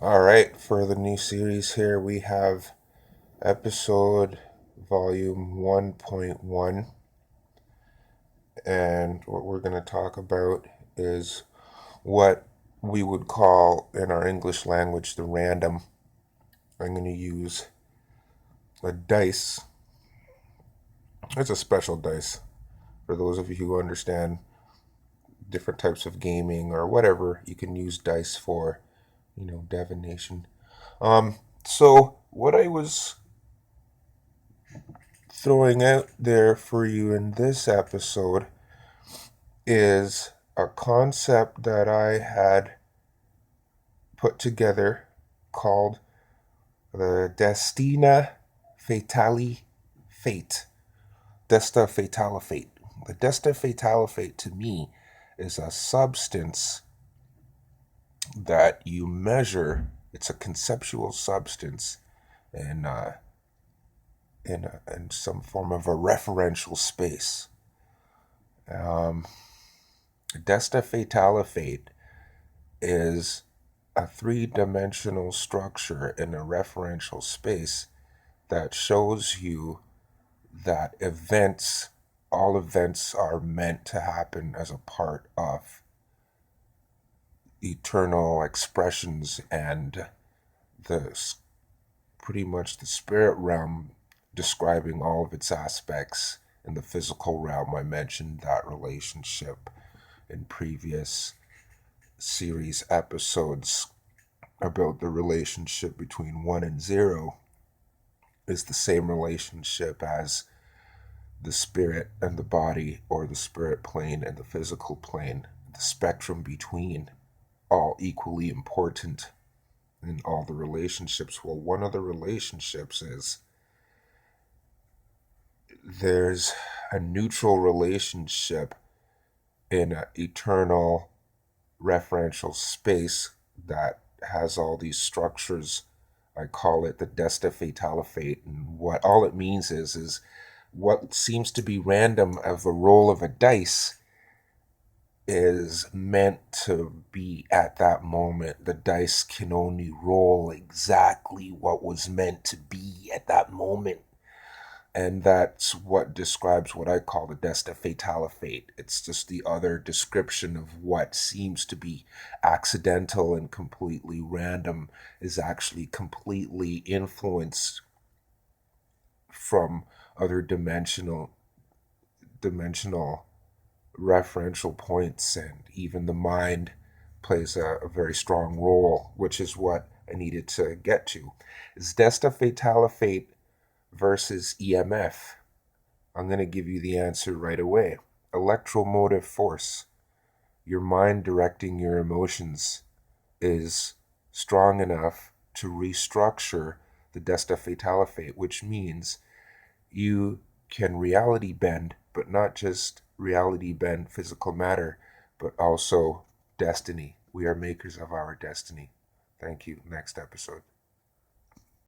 All right, for the new series here, we have episode volume 1.1, and what we're going to talk about is what we would call in our English language the random. I'm going to use a dice. It's a special dice for those of you who understand different types of gaming or whatever you can use dice for, divination. So what I was throwing out there for you in this episode is a concept that I had put together called the Destina Fatali Fate. Desta Fatala Fate. The Desta Fatala Fate to me is a substance that you measure. It's a conceptual substance in, in some form of a referential space. Desta Fatala Fate is a three-dimensional structure in a referential space that shows you that all events are meant to happen as a part of eternal expressions and the pretty much the spirit realm describing all of its aspects in the physical realm. I mentioned that relationship in previous series episodes about the relationship between 1 and 0 is the same relationship as the spirit and the body, or the spirit plane and the physical plane, the spectrum between, all equally important in all the relationships. Well, one of the relationships is there's a neutral relationship in an eternal referential space that has all these structures. I call it the Desta Fatala Fate, and what all it means is what seems to be random of a roll of a dice is meant to be at that moment. The dice can only roll exactly what was meant to be at that moment. And that's what describes what I call the Desta Fatala Fate. It's just the other description of what seems to be accidental and completely random is actually completely influenced from other dimensional referential points, and even the mind plays a very strong role, which is what I needed to get to. Is Desta Fatala Fate versus EMF? I'm going to give you the answer right away. Electromotive force, your mind directing your emotions, is strong enough to restructure the Desta Fatala Fate, which means you can reality bend, but not just reality bend physical matter, but also destiny. We are makers of our destiny. Thank you. Next episode.